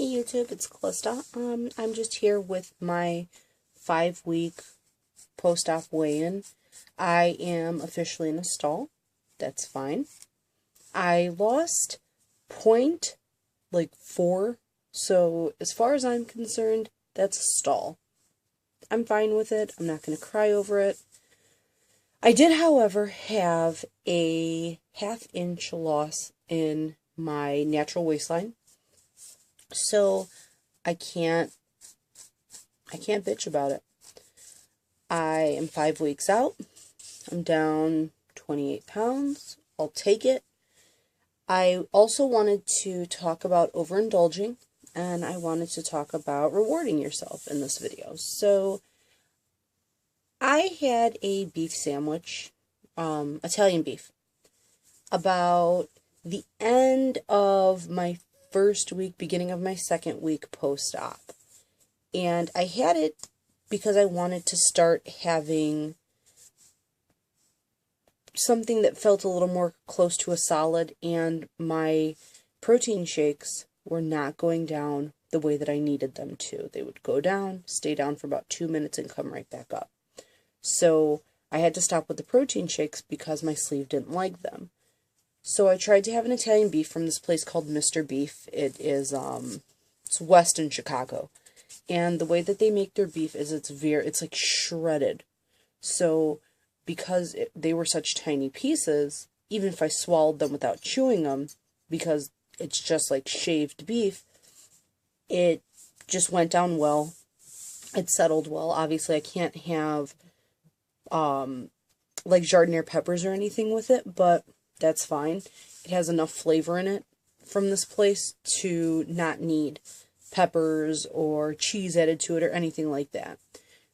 Hey YouTube, it's Calista. I'm just here with my 5-week post-op weigh-in. I am officially in a stall. That's fine. I lost point like 4, so as far as I'm concerned, that's a stall. I'm fine with it. I'm not going to cry over it. I did, however, have a 1/2 inch loss in my natural waistline. So I can't bitch about it. I am 5 weeks out. I'm down 28 pounds. I'll take it. I also wanted to talk about overindulging, and I wanted to talk about rewarding yourself in this video. So I had a beef sandwich, Italian beef, about the end of my first week, beginning of my second week post-op. And I had it because I wanted to start having something that felt a little more close to a solid, and my protein shakes were not going down the way that I needed them to. They would go down, stay down for about 2 minutes, and come right back up. So I had to stop with the protein shakes because my sleeve didn't like them. So I tried to have an Italian beef from this place called Mr. Beef. It is, it's west in Chicago. And the way that they make their beef is it's like shredded. So because they were such tiny pieces, even if I swallowed them without chewing them, because it's just like shaved beef, it just went down well. It settled well. Obviously, I can't have, like jardiniere peppers or anything with it, but that's fine. It has enough flavor in it from this place to not need peppers or cheese added to it or anything like that.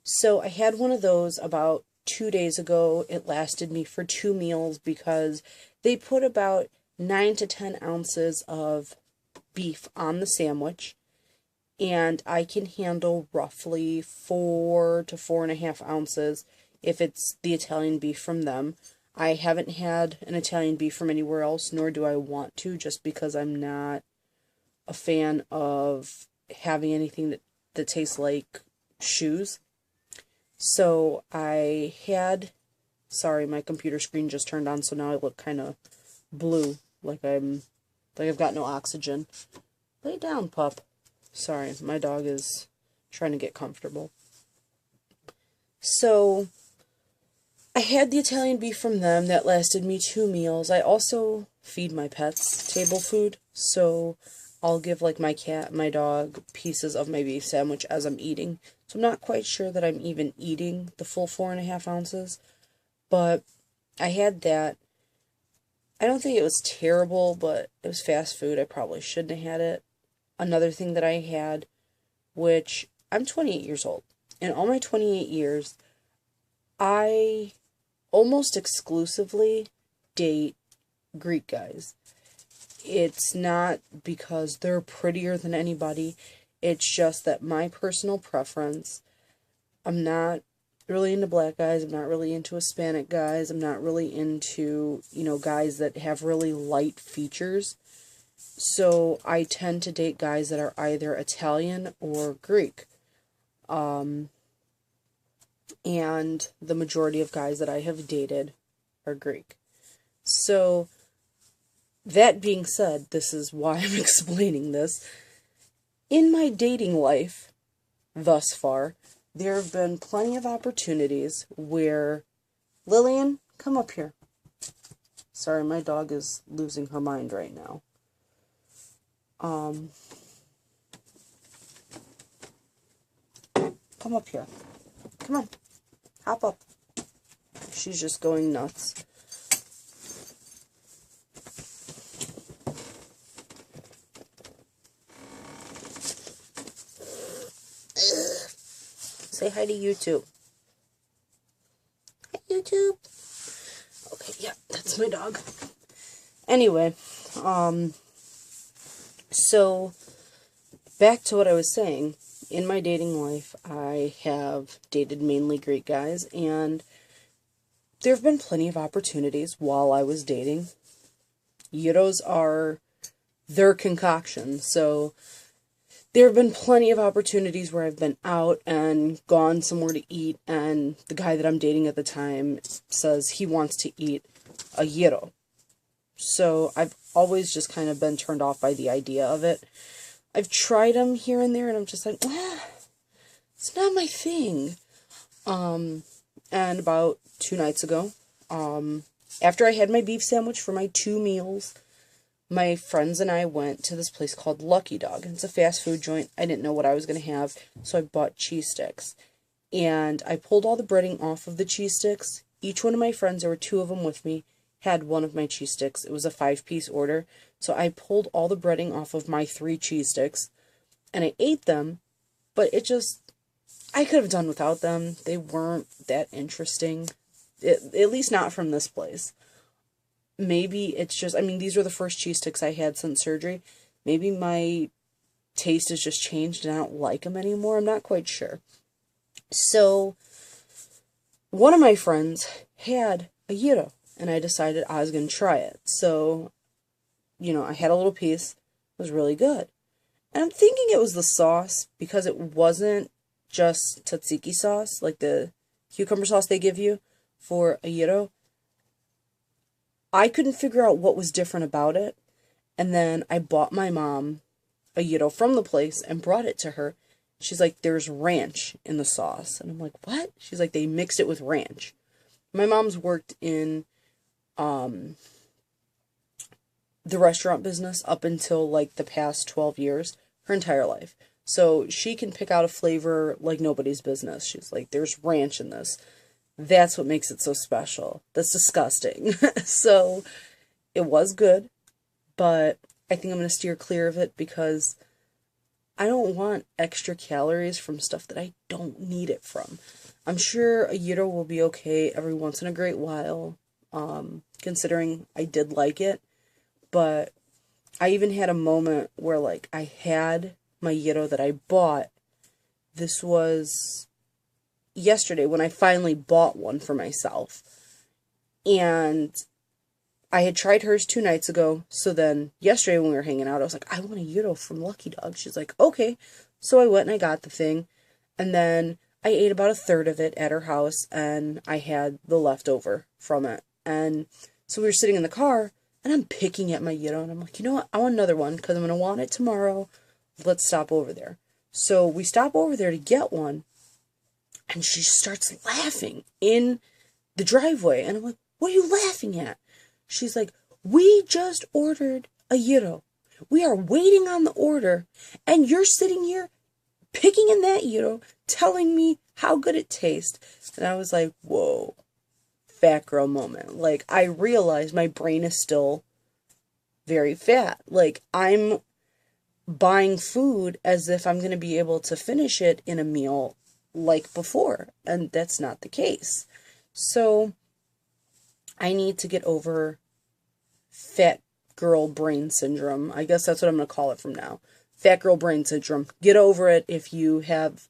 So I had one of those about 2 days ago. It lasted me for 2 meals because they put about 9 to 10 ounces of beef on the sandwich, and I can handle roughly 4 to 4.5 ounces if it's the Italian beef from them. I haven't had an Italian beef from anywhere else, nor do I want to, just because I'm not a fan of having anything that tastes like shoes. So I had, sorry, my computer screen just turned on, so now I look kind of blue, like I've got no oxygen. Lay down, pup. Sorry, my dog is trying to get comfortable. So I had the Italian beef from them. That lasted me 2 meals. I also feed my pets table food, so I'll give like my cat, my dog, pieces of my beef sandwich as I'm eating. So I'm not quite sure that I'm even eating the full 4.5 ounces, but I had that. I don't think it was terrible, but it was fast food. I probably shouldn't have had it. Another thing that I had, which I'm 28 years old. In all my 28 years, I almost exclusively date Greek guys. It's not because they're prettier than anybody. It's just that my personal preference, I'm not really into black guys. I'm not really into Hispanic guys. I'm not really into, guys that have really light features. So I tend to date guys that are either Italian or Greek. And the majority of guys that I have dated are Greek. So, that being said, this is why I'm explaining this. In my dating life, thus far, there have been plenty of opportunities where, Lillian, come up here. Sorry, my dog is losing her mind right now. Come up here. Come on. Hop up. She's just going nuts. Ugh. Say hi to YouTube. Hi, YouTube. Okay, yeah, that's my dog. Anyway, so back to what I was saying. In my dating life, I have dated mainly Greek guys, and there have been plenty of opportunities while I was dating. Gyros are their concoction, so there have been plenty of opportunities where I've been out and gone somewhere to eat, and the guy that I'm dating at the time says he wants to eat a gyro. So I've always just kind of been turned off by the idea of it. I've tried them here and there, and I'm just like, it's not my thing. And about 2 nights ago, after I had my beef sandwich for my 2 meals, my friends and I went to this place called Lucky Dog. It's a fast food joint. I didn't know what I was going to have, so I bought cheese sticks. And I pulled all the breading off of the cheese sticks. Each one of my friends, there were 2 of them with me, had one of my cheese sticks. It was a 5-piece order. So I pulled all the breading off of my 3 cheese sticks, and I ate them, but I could have done without them. They weren't that interesting, at least not from this place. Maybe it's just, these were the first cheese sticks I had since surgery. Maybe my taste has just changed and I don't like them anymore. I'm not quite sure. So, one of my friends had a gyro, and I decided I was going to try it. So, I had a little piece. It was really good. And I'm thinking it was the sauce, because it wasn't just tzatziki sauce, like the cucumber sauce they give you for a gyro. I couldn't figure out what was different about it, and then I bought my mom a gyro from the place and brought it to her. She's like, there's ranch in the sauce. And I'm like, what? She's like, they mixed it with ranch. My mom's worked in the restaurant business up until like the past 12 years, her entire life. So she can pick out a flavor like nobody's business. She's like, there's ranch in this. That's what makes it so special. That's disgusting. So it was good, but I think I'm going to steer clear of it because I don't want extra calories from stuff that I don't need it from. I'm sure a gyro will be okay every once in a great while, considering I did like it. But I even had a moment where, like, I had my gyro that I bought. This was yesterday when I finally bought one for myself. And I had tried hers 2 nights ago. So then yesterday when we were hanging out, I was like, I want a gyro from Lucky Dog. She's like, okay. So I went and I got the thing. And then I ate about a third of it at her house, and I had the leftover from it. And so we were sitting in the car, and I'm picking at my gyro, and I'm like, you know what? I want another one because I'm going to want it tomorrow. Let's stop over there. So we stop over there to get one, and she starts laughing in the driveway. And I'm like, what are you laughing at? She's like, we just ordered a gyro. We are waiting on the order, and you're sitting here picking in that gyro, telling me how good it tastes. And I was like, whoa, fat girl moment. Like, I realized my brain is still very fat. Like, I'm buying food as if I'm going to be able to finish it in a meal like before, and that's not the case. So I need to get over fat girl brain syndrome. I guess that's what I'm going to call it from now. Fat girl brain syndrome. Get over it if you have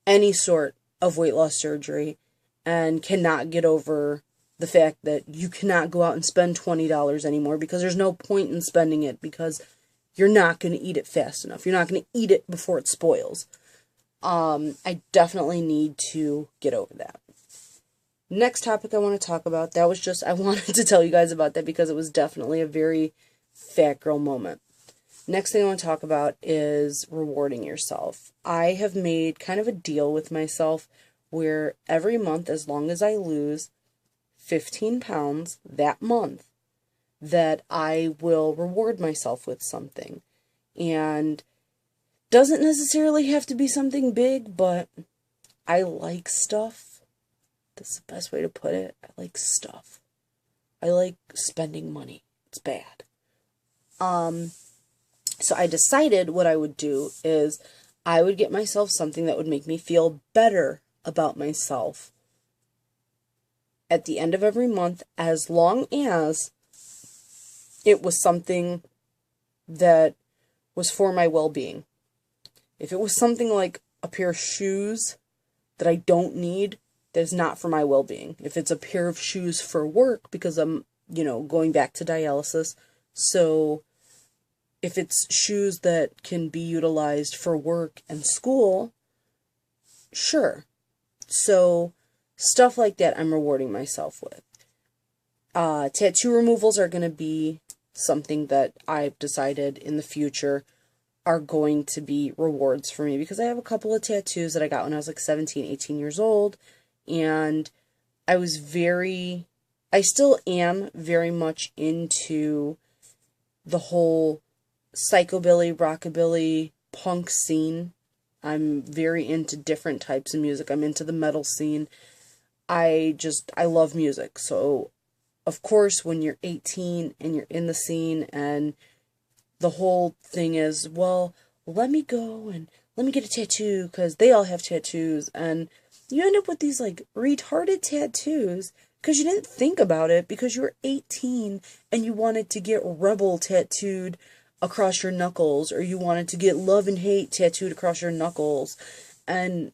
any sort of weight loss surgery and cannot get over the fact that you cannot go out and spend $20 anymore, because there's no point in spending it because you're not going to eat it fast enough. You're not going to eat it before it spoils. I definitely need to get over that. Next topic I want to talk about, I wanted to tell you guys about that because it was definitely a very fat girl moment. Next thing I want to talk about is rewarding yourself. I have made kind of a deal with myself where every month, as long as I lose 15 pounds that month, that I will reward myself with something. And doesn't necessarily have to be something big, but I like stuff. That's the best way to put it. I like stuff. I like spending money. It's bad. So I decided what I would do is I would get myself something that would make me feel better about myself at the end of every month, as long as it was something that was for my well-being. If it was something like a pair of shoes that I don't need, that is not for my well-being. If it's a pair of shoes for work, because I'm, going back to dialysis, so if it's shoes that can be utilized for work and school, sure. So stuff like that I'm rewarding myself with. Tattoo removals are going to be something that I've decided in the future are going to be rewards for me, because I have a couple of tattoos that I got when I was like 17, 18 years old, and I still am very much into the whole psychobilly, rockabilly, punk scene. I'm very into different types of music. I'm into the metal scene. I love music. So, of course, when you're 18 and you're in the scene and the whole thing is, well, let me go and let me get a tattoo because they all have tattoos, and you end up with these like retarded tattoos because you didn't think about it because you were 18 and you wanted to get rebel tattooed across your knuckles, or you wanted to get love and hate tattooed across your knuckles, and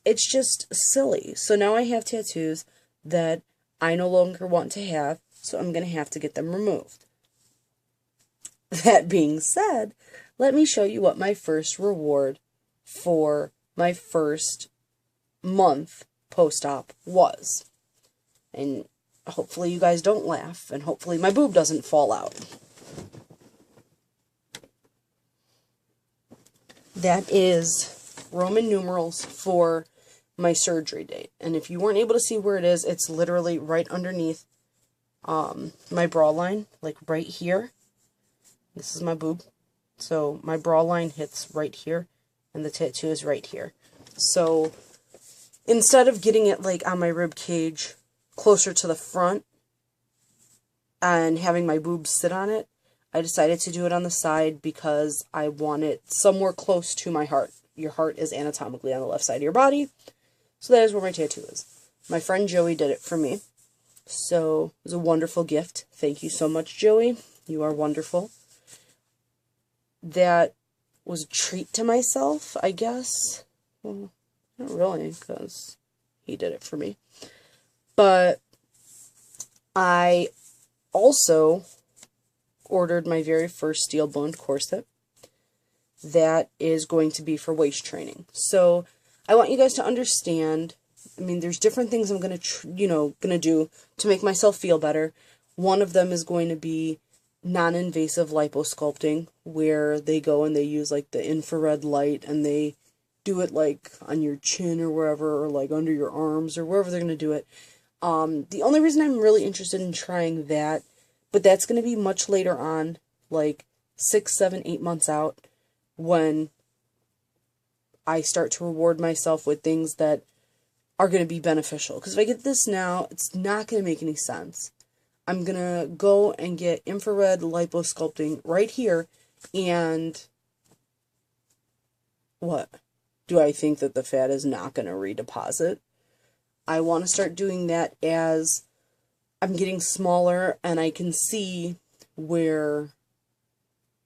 it's just silly. So now I have tattoos that I no longer want to have, so I'm going to have to get them removed. That being said, let me show you what my first reward for my first month post-op was. And hopefully you guys don't laugh, and hopefully my boob doesn't fall out. That is Roman numerals for my surgery date. And if you weren't able to see where it is, it's literally right underneath my bra line, like right here. This is my boob. So my bra line hits right here, and the tattoo is right here. So instead of getting it like on my rib cage closer to the front and having my boobs sit on it, I decided to do it on the side because I want it somewhere close to my heart. Your heart is anatomically on the left side of your body, so that is where my tattoo is. My friend Joey did it for me, so it was a wonderful gift. Thank you so much, Joey. You are wonderful. That was a treat to myself, I guess. Well, not really, because he did it for me. But I also ordered my very first steel-boned corset that is going to be for waist training. So I want you guys to understand, I mean, there's different things I'm going to do to make myself feel better. One of them is going to be non-invasive liposculpting, where they go and they use like the infrared light and they do it like on your chin or wherever, or like under your arms or wherever they're going to do it. The only reason I'm really interested in trying that, but that's going to be much later on, like 6, 7, 8 months out, when I start to reward myself with things that are going to be beneficial. Because if I get this now, it's not going to make any sense. I'm going to go and get infrared liposculpting right here, and what? Do I think that the fat is not going to redeposit? I want to start doing that as I'm getting smaller and I can see where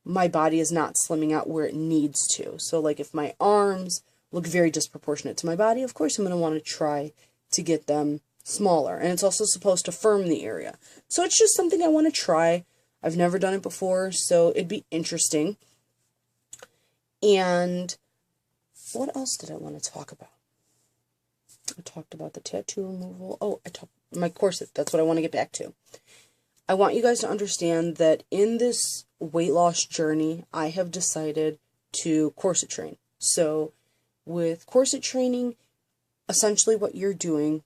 my body is not slimming out where it needs to. So like if my arms look very disproportionate to my body, of course I'm going to want to try to get them smaller. And it's also supposed to firm the area. So it's just something I want to try. I've never done it before, so it'd be interesting. And what else did I want to talk about? I talked about the tattoo removal. Oh, I talked my corset. That's what I want to get back to. I want you guys to understand that in this weight loss journey, I have decided to corset train. So with corset training, essentially what you're doing,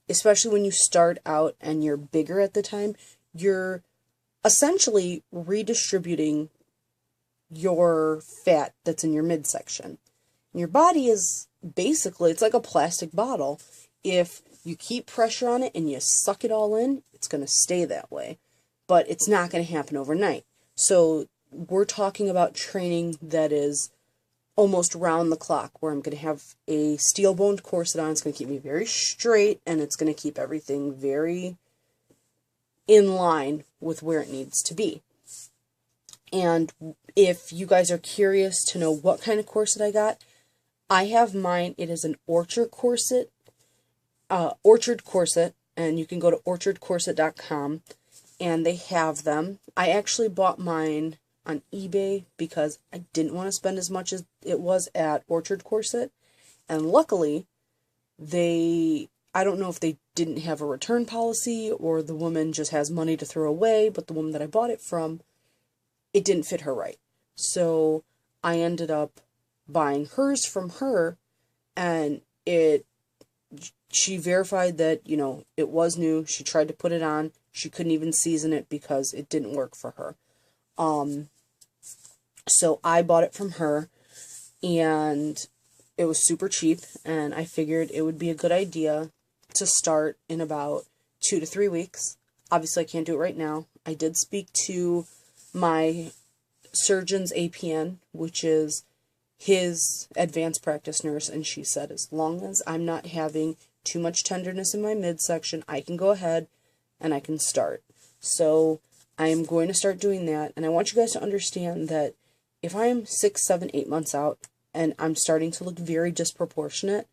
especially when you start out and you're bigger at the time, you're essentially redistributing your fat that's in your midsection. And your body is basically, it's like a plastic bottle. If you keep pressure on it and you suck it all in, it's going to stay that way. But it's not going to happen overnight. So we're talking about training that is almost round the clock, where I'm going to have a steel-boned corset on. It's going to keep me very straight, and it's going to keep everything very in line with where it needs to be. And if you guys are curious to know what kind of corset I got, I have mine. It is an Orchard corset, and you can go to orchardcorset.com, and they have them. I actually bought mine on eBay because I didn't want to spend as much as it was at Orchard Corset, and luckily I don't know if they didn't have a return policy or the woman just has money to throw away, but the woman that I bought it from, it didn't fit her right. So I ended up buying hers from her, and she verified that, it was new. She tried to put it on. She couldn't even season it because it didn't work for her. So I bought it from her, and it was super cheap, and I figured it would be a good idea to start in about 2 to 3 weeks. Obviously, I can't do it right now. I did speak to my surgeon's APN, which is his advanced practice nurse, and she said as long as I'm not having too much tenderness in my midsection, I can go ahead and I can start. So I am going to start doing that, and I want you guys to understand that if I'm 6, 7, 8 months out and I'm starting to look very disproportionate,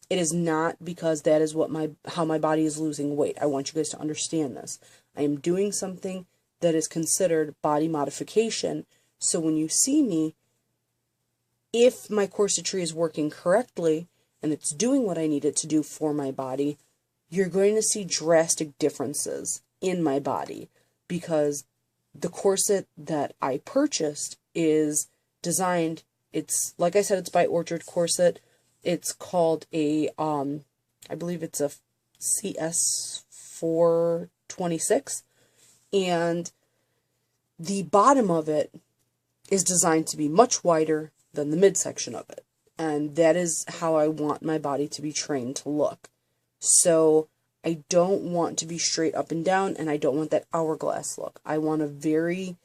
it is not because that is how my body is losing weight. I want you guys to understand this. I am doing something that is considered body modification. So when you see me, if my corsetry is working correctly and it's doing what I need it to do for my body, you're going to see drastic differences in my body, because the corset that I purchased is designed, it's, like I said, it's by Orchard Corset. It's called I believe it's a CS426, and the bottom of it is designed to be much wider than the midsection of it, and that is how I want my body to be trained to look. So I don't want to be straight up and down, and I don't want that hourglass look. I want a very,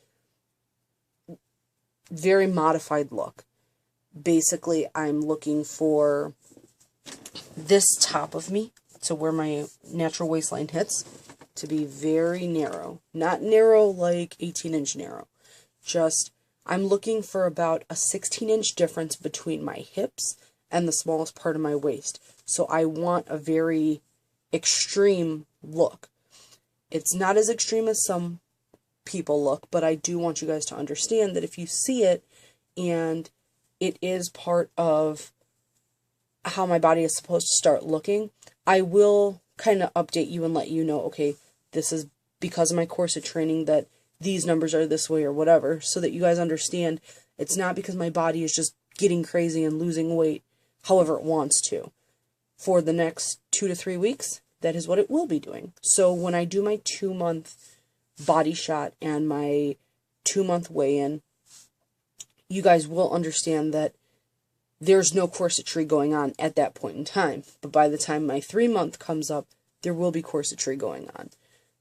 very modified look. Basically, I'm looking for this top of me, to where my natural waistline hits, to be very narrow. Not narrow like 18-inch narrow. Just, I'm looking for about a 16-inch difference between my hips and the smallest part of my waist. So I want a very extreme look. It's not as extreme as some people look, but I do want you guys to understand that if you see it and it is part of how my body is supposed to start looking, I will kind of update you and let you know, okay, this is because of my corset training that these numbers are this way or whatever, so that you guys understand it's not because my body is just getting crazy and losing weight however it wants to. For the next 2 to 3 weeks, that is what it will be doing. So when I do my 2-month body shot and my 2-month weigh-in, you guys will understand that there's no corsetry going on at that point in time. But by the time my 3-month comes up, there will be corsetry going on.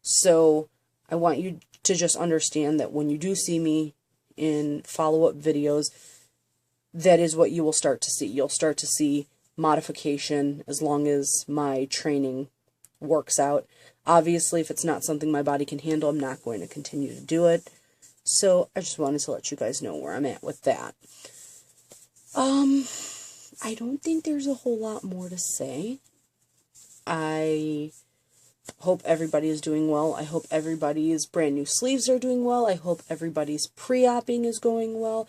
So I want you to just understand that when you do see me in follow-up videos, that is what you will start to see. You'll start to see modification as long as my training works out. Obviously, if it's not something my body can handle, I'm not going to continue to do it. So I just wanted to let you guys know where I'm at with that. I don't think there's a whole lot more to say. I hope everybody is doing well. I hope everybody's brand new sleeves are doing well. I hope everybody's pre-opping is going well.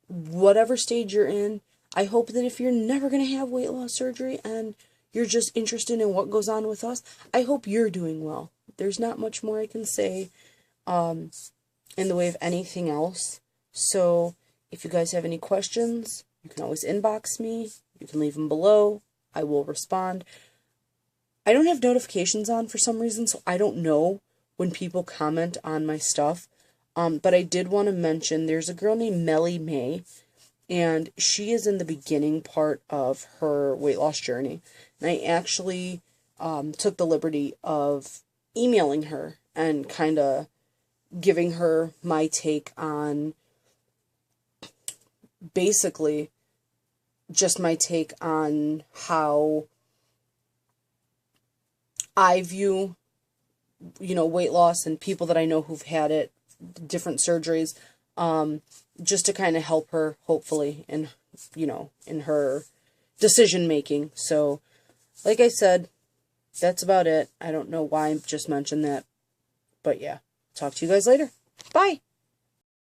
Whatever stage you're in, I hope that if you're never going to have weight loss surgery and you're just interested in what goes on with us, I hope you're doing well. There's not much more I can say in the way of anything else. So if you guys have any questions, you can always inbox me. You can leave them below. I will respond. I don't have notifications on for some reason, so I don't know when people comment on my stuff. But I did want to mention there's a girl named Melly May, and she is in the beginning part of her weight loss journey. And I actually took the liberty of emailing her and kind of giving her my take on basically just my take on how I view, weight loss and people that I know who've had it, different surgeries, just to kind of help her, hopefully, in her decision making. So, like I said, that's about it. I don't know why I just mentioned that, but yeah, talk to you guys later. Bye!